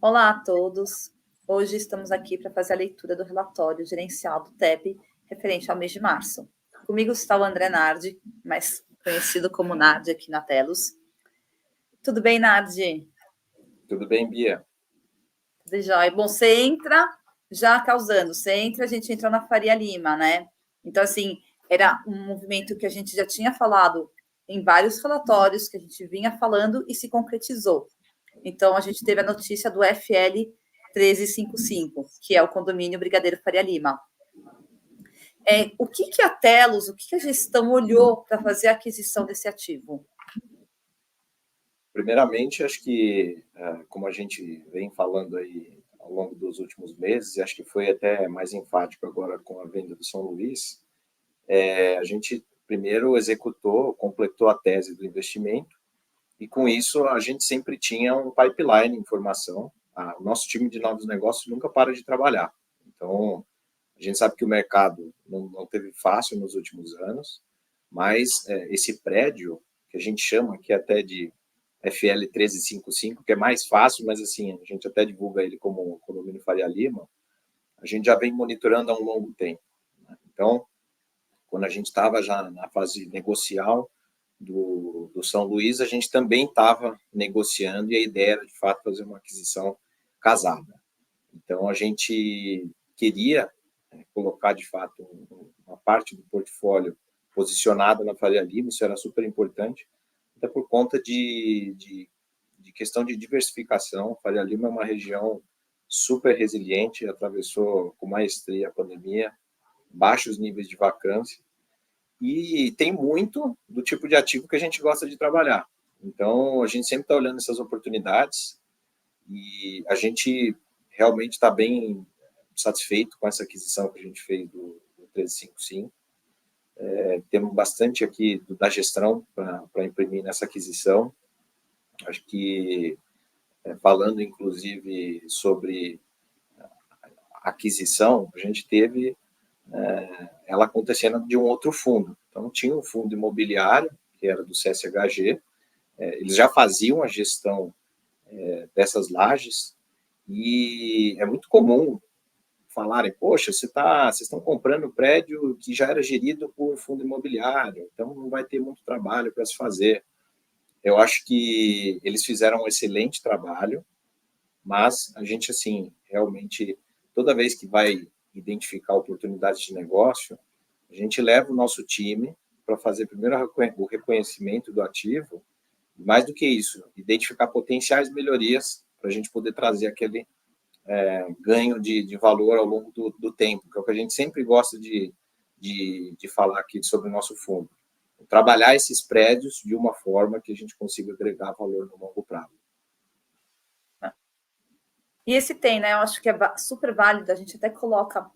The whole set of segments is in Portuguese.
Olá a todos. Hoje estamos aqui para fazer a leitura do relatório gerencial do TEB referente ao mês de março. Comigo está o André Nardi, mais conhecido como Nardi aqui na Telos. Tudo bem, Nardi? Tudo bem, Bia? Tudo jóia. Bom, você entra já causando. A gente entrou na Faria Lima, né? Então, assim, era um movimento que a gente já tinha falado em vários relatórios, que a gente vinha falando e se concretizou. Então, a gente teve a notícia do FL 1355, que é o condomínio Brigadeiro Faria Lima. O que a Telos, o que a gestão olhou para fazer a aquisição desse ativo? Primeiramente, acho que, como a gente vem falando aí ao longo dos últimos meses, acho que foi até mais enfático agora com a venda do São Luís, a gente primeiro executou, completou a tese do investimento, e com isso a gente sempre tinha um pipeline em formação. O nosso time de novos negócios nunca para de trabalhar. Então, a gente sabe que o mercado não teve fácil nos últimos anos, mas esse prédio, que a gente chama aqui até de FL 1355, que é mais fácil, mas assim, a gente até divulga ele como condomínio Faria Lima, a gente já vem monitorando há um longo tempo. Né? Então, quando a gente estava já na fase negocial do São Luís, a gente também estava negociando e a ideia era, de fato, fazer uma aquisição casada. Então, a gente queria colocar, de fato, uma parte do portfólio posicionada na Faria Lima, isso era super importante, até por conta de questão de diversificação. Faria Lima é uma região super resiliente, atravessou com maestria a pandemia, baixos níveis de vacância, e tem muito do tipo de ativo que a gente gosta de trabalhar. Então, a gente sempre está olhando essas oportunidades e a gente realmente está bem satisfeito com essa aquisição que a gente fez do 1355. Temos bastante aqui da gestão para imprimir nessa aquisição. Acho que, falando inclusive sobre aquisição, a gente teve ela acontecendo de um outro fundo. Então, tinha um fundo imobiliário, que era do CSHG, eles já faziam a gestão dessas lajes, e é muito comum falarem, poxa, vocês estão comprando um prédio que já era gerido por fundo imobiliário, então não vai ter muito trabalho para se fazer. Eu acho que eles fizeram um excelente trabalho, mas a gente, assim, realmente, toda vez que vai identificar oportunidades de negócio, a gente leva o nosso time para fazer primeiro o reconhecimento do ativo, e mais do que isso, identificar potenciais melhorias para a gente poder trazer aquele ganho de valor ao longo do tempo, que é o que a gente sempre gosta de falar aqui sobre o nosso fundo. Trabalhar esses prédios de uma forma que a gente consiga agregar valor no longo prazo. E esse tem, né? Eu acho que é super válido, a gente até coloca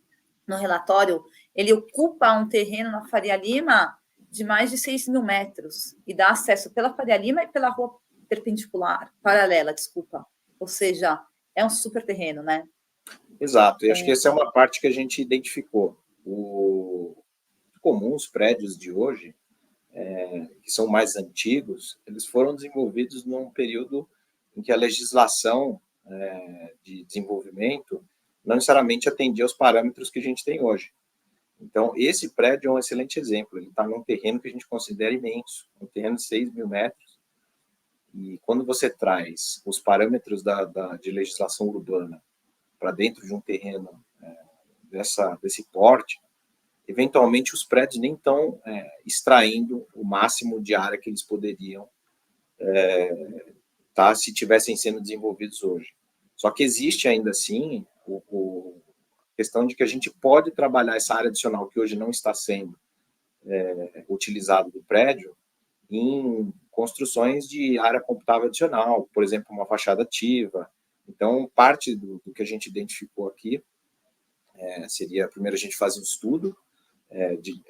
no relatório, ele ocupa um terreno na Faria Lima de mais de 6 mil metros e dá acesso pela Faria Lima e pela rua paralela, desculpa. Ou seja, é um super terreno, né? Exato, e acho que essa é uma parte que a gente identificou. Os prédios de hoje, que são mais antigos, eles foram desenvolvidos num período em que a legislação de desenvolvimento não necessariamente atendia aos parâmetros que a gente tem hoje. Então, esse prédio é um excelente exemplo. Ele está num terreno que a gente considera imenso, um terreno de 6 mil metros. E quando você traz os parâmetros de legislação urbana para dentro de um terreno desse porte, eventualmente os prédios nem estão extraindo o máximo de área que eles poderiam se tivessem sendo desenvolvidos hoje. Só que existe ainda assim a questão de que a gente pode trabalhar essa área adicional que hoje não está sendo utilizado do prédio em construções de área computável adicional, por exemplo, uma fachada ativa. Então, parte do que a gente identificou aqui seria, primeiro, a gente fazer um estudo de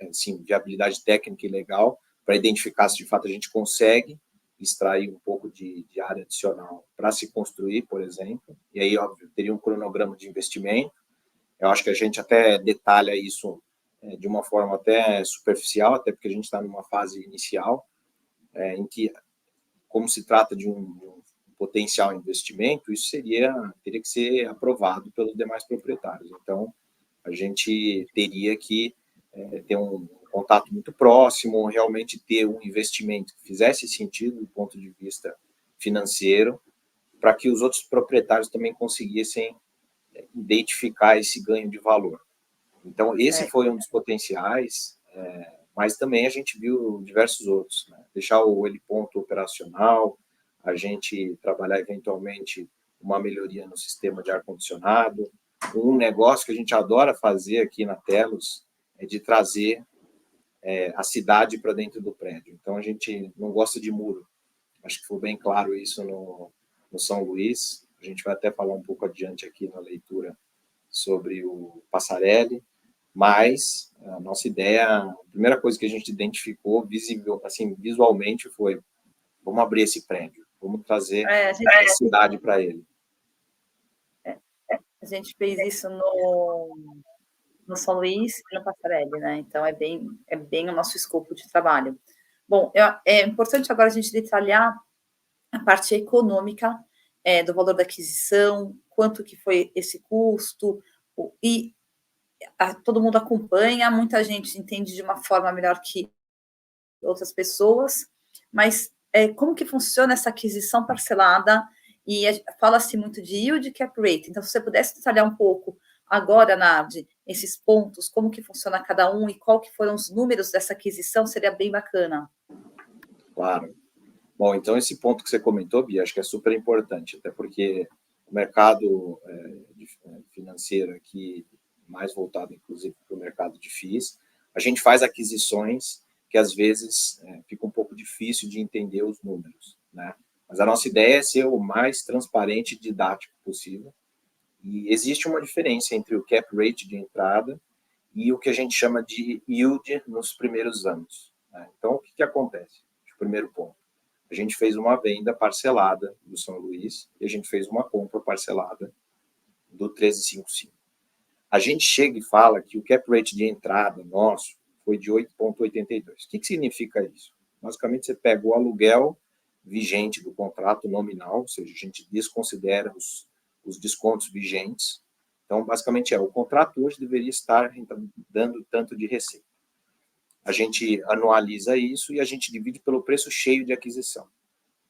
viabilidade técnica e legal para identificar se, de fato, a gente consegue extrair um pouco de área adicional para se construir, por exemplo. E aí, óbvio, teria um cronograma de investimento. Eu acho que a gente até detalha isso de uma forma até superficial, até porque a gente está numa fase inicial, em que, como se trata de um potencial investimento, isso teria que ser aprovado pelos demais proprietários. Então, a gente teria que ter um contato muito próximo, realmente ter um investimento que fizesse sentido do ponto de vista financeiro, para que os outros proprietários também conseguissem identificar esse ganho de valor. Então, esse foi um dos potenciais, mas também a gente viu diversos outros, né? Deixar o heliponto operacional, a gente trabalhar eventualmente uma melhoria no sistema de ar-condicionado. Um negócio que a gente adora fazer aqui na Telos é de trazer a cidade para dentro do prédio. Então, a gente não gosta de muro. Acho que ficou bem claro isso no São Luís. A gente vai até falar um pouco adiante aqui na leitura sobre o Passarelli, mas a nossa ideia, a primeira coisa que a gente identificou visualmente foi: vamos abrir esse prédio, vamos trazer a cidade para ele. A gente fez isso no São Luís e no Passarelli, né? Então, é bem o nosso escopo de trabalho. Bom, é importante agora a gente detalhar a parte econômica do valor da aquisição, quanto que foi esse custo, e todo mundo acompanha, muita gente entende de uma forma melhor que outras pessoas, mas como que funciona essa aquisição parcelada? E fala-se muito de yield e cap rate. Então, se você pudesse detalhar um pouco agora, Nardi, esses pontos, como que funciona cada um e qual que foram os números dessa aquisição, seria bem bacana. Claro. Bom, então esse ponto que você comentou, Bia, acho que é super importante, até porque o mercado financeiro aqui, mais voltado inclusive para o mercado de FIIs, a gente faz aquisições que às vezes fica um pouco difícil de entender os números, né? Mas a nossa ideia é ser o mais transparente e didático possível. E existe uma diferença entre o cap rate de entrada e o que a gente chama de yield nos primeiros anos, né? Então, o que acontece? O primeiro ponto: a gente fez uma venda parcelada do São Luís e a gente fez uma compra parcelada do 1355. A gente chega e fala que o cap rate de entrada nosso foi de 8,82. O que significa isso? Basicamente, você pega o aluguel vigente do contrato nominal, ou seja, a gente desconsidera os descontos vigentes. Então, basicamente, o contrato hoje deveria estar dando tanto de receita. A gente anualiza isso e a gente divide pelo preço cheio de aquisição.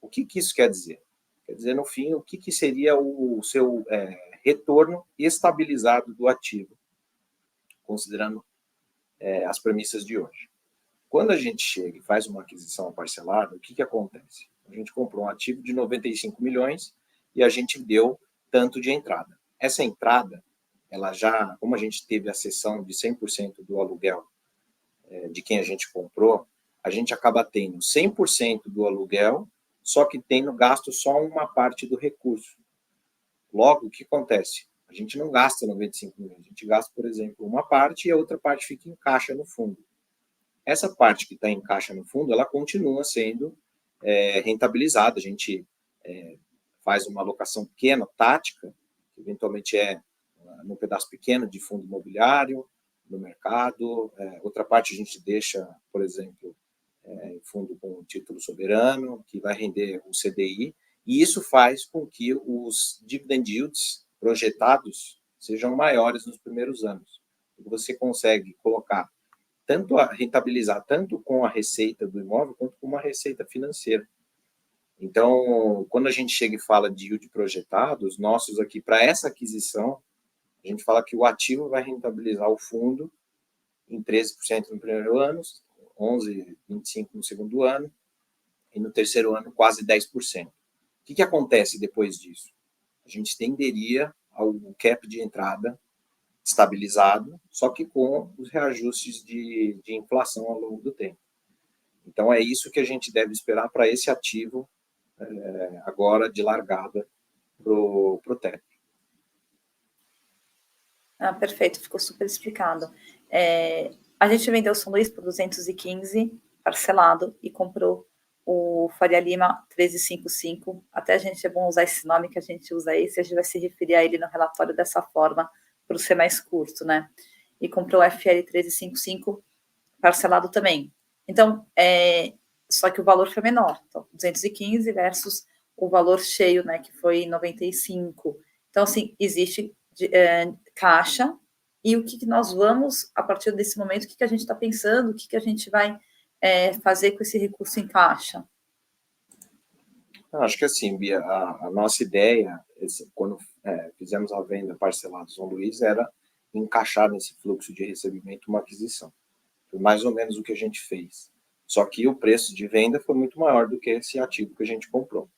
O que isso quer dizer? Quer dizer, no fim, o que seria o seu retorno estabilizado do ativo, considerando as premissas de hoje. Quando a gente chega e faz uma aquisição parcelada, o que acontece? A gente comprou um ativo de 95 milhões e a gente deu tanto de entrada. Essa entrada, ela já, como a gente teve a cessão de 100% do aluguel de quem a gente comprou, a gente acaba tendo 100% do aluguel, só que tendo gasto só uma parte do recurso. Logo, o que acontece? A gente não gasta 95 milhões, a gente gasta, por exemplo, uma parte e a outra parte fica em caixa no fundo. Essa parte que está em caixa no fundo, ela continua sendo rentabilizada. A gente faz uma alocação pequena, tática, que eventualmente num pedaço pequeno de fundo imobiliário, no mercado. Outra parte a gente deixa, por exemplo, em fundo com título soberano, que vai render o CDI, e isso faz com que os dividend yields projetados sejam maiores nos primeiros anos. Você consegue colocar rentabilizar tanto com a receita do imóvel quanto com uma receita financeira. Então, quando a gente chega e fala de yield projetado, os nossos aqui, para essa aquisição, a gente fala que o ativo vai rentabilizar o fundo em 13% no primeiro ano, 11,25% no segundo ano, e no terceiro ano quase 10%. O que acontece depois disso? A gente tenderia ao cap de entrada estabilizado, só que com os reajustes de inflação ao longo do tempo. Então, é isso que a gente deve esperar para esse ativo agora de largada para o TEP. Perfeito, ficou super explicado. A gente vendeu o São Luís por 215, parcelado, e comprou o Faria Lima 1355. Até a gente é bom usar esse nome, que a gente usa esse, a gente vai se referir a ele no relatório dessa forma, para ser mais curto, né? E comprou o FL 1355, parcelado também. Então, só que o valor foi menor. Então, 215 versus o valor cheio, né, que foi 95. Então, assim, existe caixa, e o que nós vamos, a partir desse momento, o que a gente está pensando, o que a gente vai fazer com esse recurso em caixa? Acho que assim, Bia, a nossa ideia, quando fizemos a venda parcelada do São Luís, era encaixar nesse fluxo de recebimento uma aquisição. Foi mais ou menos o que a gente fez. Só que o preço de venda foi muito maior do que esse ativo que a gente comprou.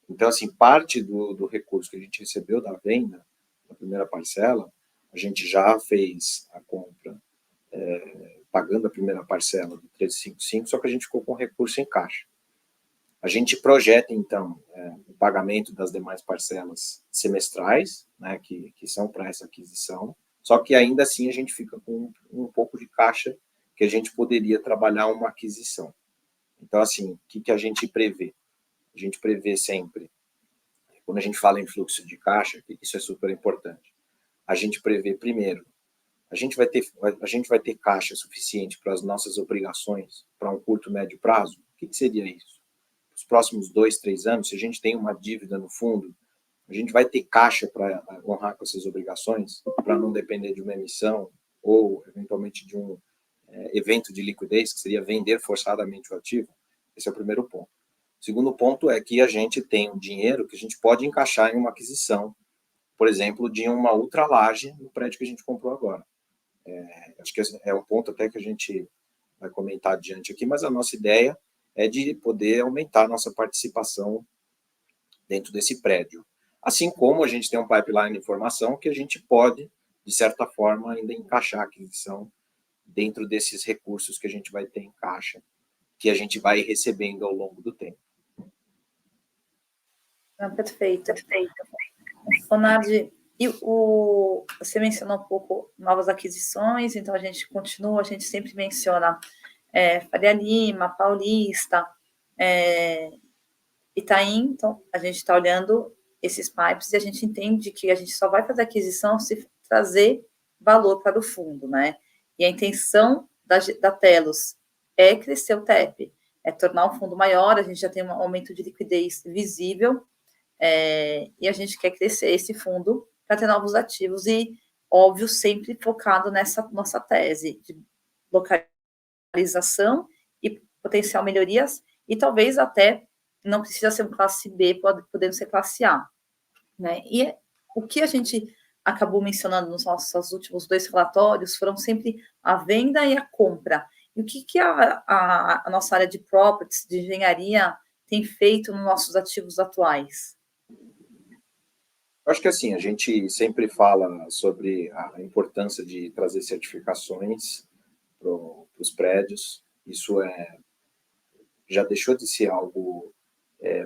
Então, assim, parte do recurso que a gente recebeu da venda, da primeira parcela, a gente já fez a compra pagando a primeira parcela do 355, só que a gente ficou com recurso em caixa. A gente projeta, então, o pagamento das demais parcelas semestrais, né, que são para essa aquisição, só que ainda assim a gente fica com um pouco de caixa que a gente poderia trabalhar uma aquisição. Então, assim, o que a gente prevê? A gente prevê sempre, quando a gente fala em fluxo de caixa, isso é super importante, a gente prevê primeiro, a gente vai ter caixa suficiente para as nossas obrigações para um curto, médio prazo? O que seria isso? Os próximos 2, 3 anos, se a gente tem uma dívida no fundo, a gente vai ter caixa para honrar com essas obrigações, para não depender de uma emissão ou, eventualmente, de um evento de liquidez, que seria vender forçadamente o ativo? Esse é o primeiro ponto. O segundo ponto é que a gente tem um dinheiro que a gente pode encaixar em uma aquisição, por exemplo, de uma ultralaje no prédio que a gente comprou agora. Acho que é um ponto até que a gente vai comentar adiante aqui, mas a nossa ideia é de poder aumentar a nossa participação dentro desse prédio. Assim como a gente tem um pipeline de informação que a gente pode, de certa forma, ainda encaixar a aquisição dentro desses recursos que a gente vai ter em caixa, que a gente vai recebendo ao longo do tempo. Perfeito. Nardi, você mencionou um pouco novas aquisições, então a gente continua, a gente sempre menciona Faria Lima, Paulista, Itaim, então a gente está olhando esses pipes e a gente entende que a gente só vai fazer aquisição se trazer valor para o fundo, né? E a intenção da Telos é crescer o TEP, é tornar o fundo maior, a gente já tem um aumento de liquidez visível, e a gente quer crescer esse fundo para ter novos ativos e, óbvio, sempre focado nessa nossa tese de localização e potencial melhorias, e talvez até não precisa ser um classe B, podendo ser classe A. Né? E o que a gente acabou mencionando nos nossos últimos 2 relatórios foram sempre a venda e a compra. E o que a nossa área de properties, de engenharia, tem feito nos nossos ativos atuais? Acho que assim, a gente sempre fala sobre a importância de trazer certificações para os prédios. Isso já deixou de ser algo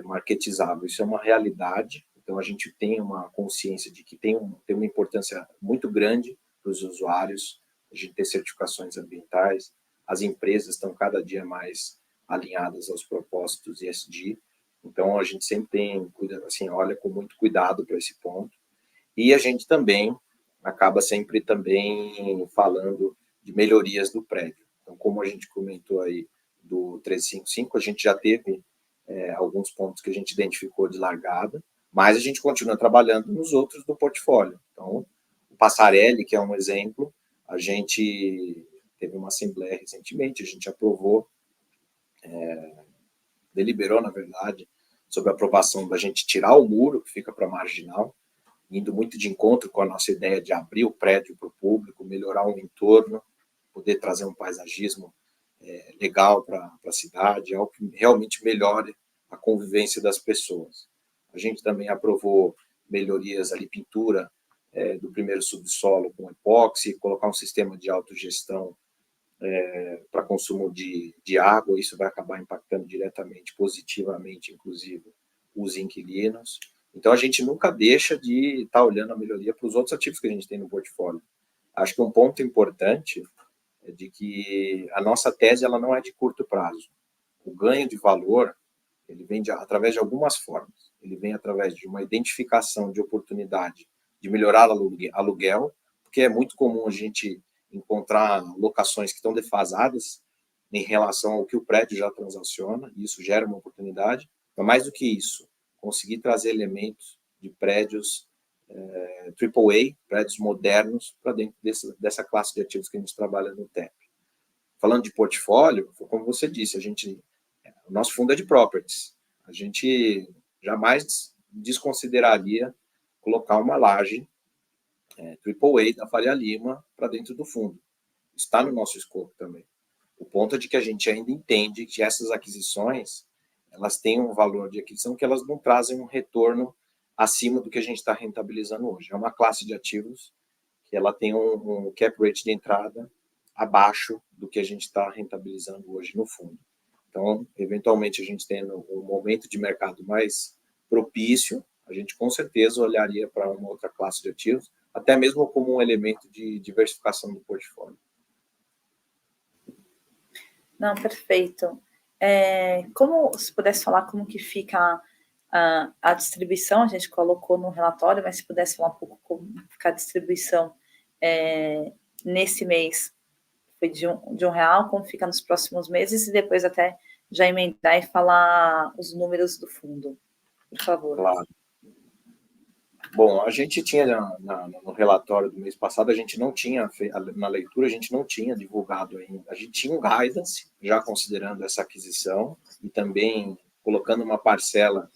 marketizável, isso é uma realidade. Então, a gente tem uma consciência de que tem uma importância muito grande para os usuários, a gente ter certificações ambientais. As empresas estão cada dia mais alinhadas aos propósitos ESG. Então, a gente sempre olha com muito cuidado para esse ponto. E a gente também acaba sempre também falando de melhorias do prédio. Então, como a gente comentou aí do 355, a gente já teve alguns pontos que a gente identificou de largada, mas a gente continua trabalhando nos outros do portfólio. Então, o Passarelli, que é um exemplo, a gente teve uma assembleia recentemente, a gente aprovou, deliberou, na verdade, sobre a aprovação da gente tirar o muro que fica para a marginal, indo muito de encontro com a nossa ideia de abrir o prédio para o público, melhorar o entorno, poder trazer um paisagismo legal para a cidade, algo que realmente melhore a convivência das pessoas. A gente também aprovou melhorias ali, pintura do primeiro subsolo com epóxi, colocar um sistema de autogestão para consumo de água, isso vai acabar impactando diretamente, positivamente, inclusive, os inquilinos. Então, a gente nunca deixa de estar olhando a melhoria para os outros ativos que a gente tem no portfólio. Acho que um ponto importante é de que a nossa tese ela não é de curto prazo. O ganho de valor ele vem através de algumas formas. Ele vem através de uma identificação de oportunidade de melhorar aluguel, porque é muito comum a gente encontrar locações que estão defasadas em relação ao que o prédio já transaciona, e isso gera uma oportunidade. Mas mais do que isso, conseguir trazer elementos de prédios AAA, prédios modernos, para dentro dessa classe de ativos que a gente trabalha no TEP. Falando de portfólio, como você disse, o nosso fundo é de properties. A gente jamais desconsideraria colocar uma laje AAA da Faria Lima para dentro do fundo. Está no nosso escopo também. O ponto é de que a gente ainda entende que essas aquisições, elas têm um valor de aquisição que elas não trazem um retorno acima do que a gente está rentabilizando hoje. É uma classe de ativos que ela tem um cap rate de entrada abaixo do que a gente está rentabilizando hoje no fundo. Então, eventualmente, a gente tendo um momento de mercado mais propício, a gente com certeza olharia para uma outra classe de ativos, até mesmo como um elemento de diversificação do portfólio. Não, perfeito. Como, se pudesse falar como que fica a distribuição, a gente colocou no relatório, mas se pudesse falar um pouco como fica a distribuição nesse mês, foi de R$1, como fica nos próximos meses, e depois até já emendar e falar os números do fundo, por favor. Claro. Bom, a gente tinha no relatório do mês passado, a gente não tinha, na leitura, a gente não tinha divulgado ainda. A gente tinha um guidance, já considerando essa aquisição, e também colocando uma parcela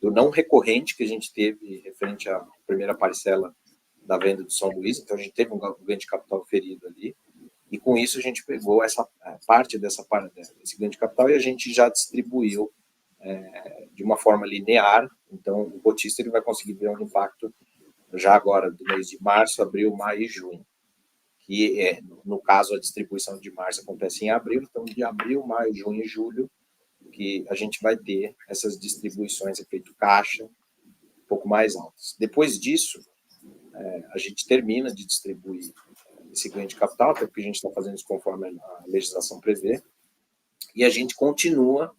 do não recorrente que a gente teve referente à primeira parcela da venda do São Luís. Então, a gente teve um ganho de capital ferido ali, e com isso a gente pegou essa parte desse ganho de capital e a gente já distribuiu de uma forma linear. Então, o cotista ele vai conseguir ver um impacto já agora do mês de março, abril, maio e junho, que no caso a distribuição de março acontece em abril, então de abril, maio, junho e julho, que a gente vai ter essas distribuições efeito caixa um pouco mais altas. Depois disso, a gente termina de distribuir esse ganho de capital, até porque a gente está fazendo isso conforme a legislação prevê, e a gente continua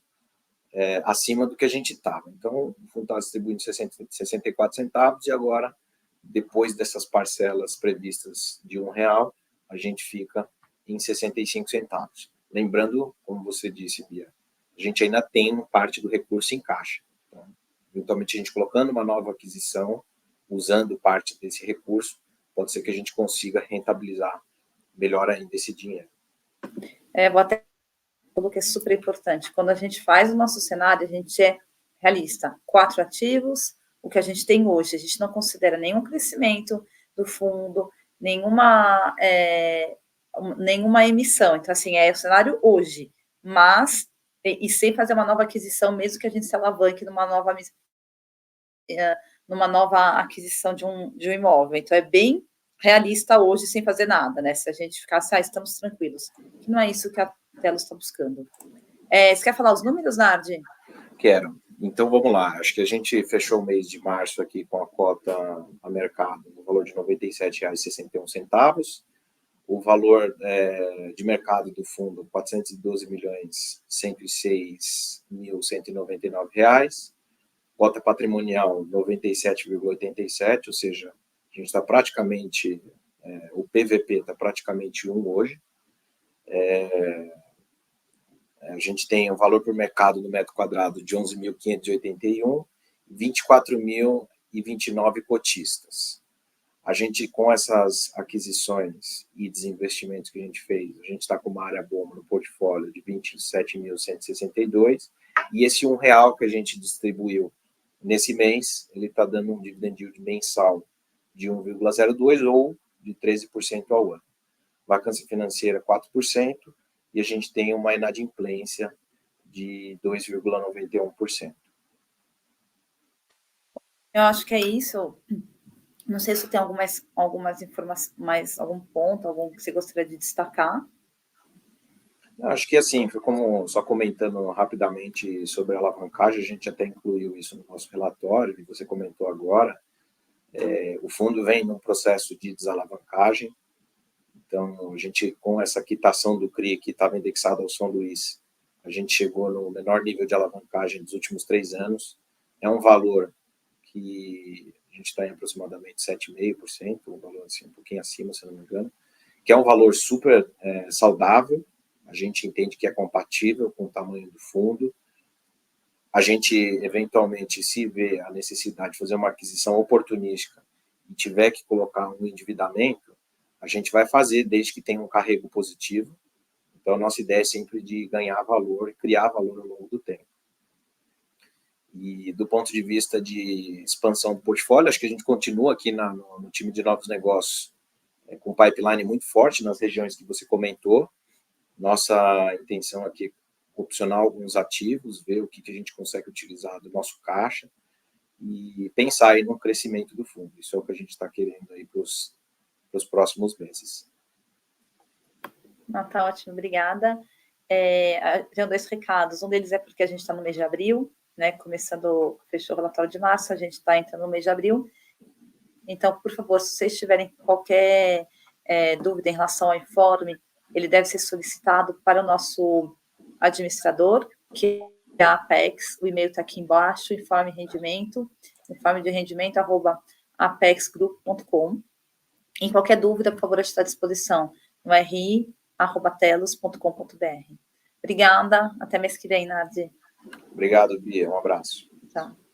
acima do que a gente estava. Então, o fundo está distribuindo 64 centavos e agora, depois dessas parcelas previstas de R$1, a gente fica em 65 centavos. Lembrando, como você disse, Bia, a gente ainda tem parte do recurso em caixa. Então, eventualmente, a gente colocando uma nova aquisição, usando parte desse recurso, pode ser que a gente consiga rentabilizar melhor ainda esse dinheiro. Vou até falar que é super importante. Quando a gente faz o nosso cenário, a gente é realista. 4 ativos, o que a gente tem hoje. A gente não considera nenhum crescimento do fundo, nenhuma emissão. Então, assim, é o cenário hoje. Mas, e sem fazer uma nova aquisição, mesmo que a gente se alavanque numa nova aquisição de um imóvel. Então, é bem realista hoje, sem fazer nada, né? Se a gente ficasse, estamos tranquilos. Que não é isso que a Telo está buscando. Você quer falar os números, Nardi? Quero. Então, vamos lá. Acho que a gente fechou o mês de março aqui com a cota a mercado no valor de R$ 97,61. O valor de mercado do fundo, R$ 412.106.199. Cota patrimonial, 97,87, ou seja, a gente está praticamente, o PVP está praticamente 1 hoje. A gente tem o valor por mercado do metro quadrado de 11.581, 24.029 cotistas. A gente, com essas aquisições e desinvestimentos que a gente fez, a gente está com uma área bomba no portfólio de 27.162, e esse R$1 que a gente distribuiu nesse mês, ele está dando um dividend yield mensal de 1,02 ou de 13% ao ano. Vacância financeira 4%, e a gente tem uma inadimplência de 2,91%. Eu acho que é isso. Não sei se tem algumas informações, algum ponto, algum que você gostaria de destacar. Acho que assim, como só comentando rapidamente sobre a alavancagem, a gente até incluiu isso no nosso relatório, e você comentou agora, o fundo vem num processo de desalavancagem. Então, a gente, com essa quitação do CRI que estava indexado ao São Luís, a gente chegou no menor nível de alavancagem dos últimos 3 anos. É um valor que a gente está em aproximadamente 7,5%, um valor assim, um pouquinho acima, se não me engano, que é um valor super saudável. A gente entende que é compatível com o tamanho do fundo. a gente, eventualmente, se vê a necessidade de fazer uma aquisição oportunística e tiver que colocar um endividamento, a gente vai fazer, desde que tenha um carrego positivo. Então, a nossa ideia é sempre de ganhar valor, criar valor ao longo do tempo. E do ponto de vista de expansão do portfólio, acho que a gente continua aqui no time de novos negócios com um pipeline muito forte nas regiões que você comentou. Nossa intenção aqui é opcionar alguns ativos, ver o que a gente consegue utilizar do nosso caixa e pensar aí no crescimento do fundo. Isso é o que a gente está querendo aí para os próximos meses. Tá ótimo, obrigada. Tenho 2 recados. Um deles é porque a gente está no mês de abril, né? Fechou o relatório de março, a gente está entrando no mês de abril. Então, por favor, se vocês tiverem qualquer dúvida em relação ao informe, ele deve ser solicitado para o nosso administrador, que é a Apex. O e-mail está aqui embaixo, informe de rendimento, @apexgroup.com. Em qualquer dúvida, por favor, estou à disposição no ri@telos.com.br. Obrigada, até mês que vem, Nadi. Obrigado, Bia, um abraço. Tchau.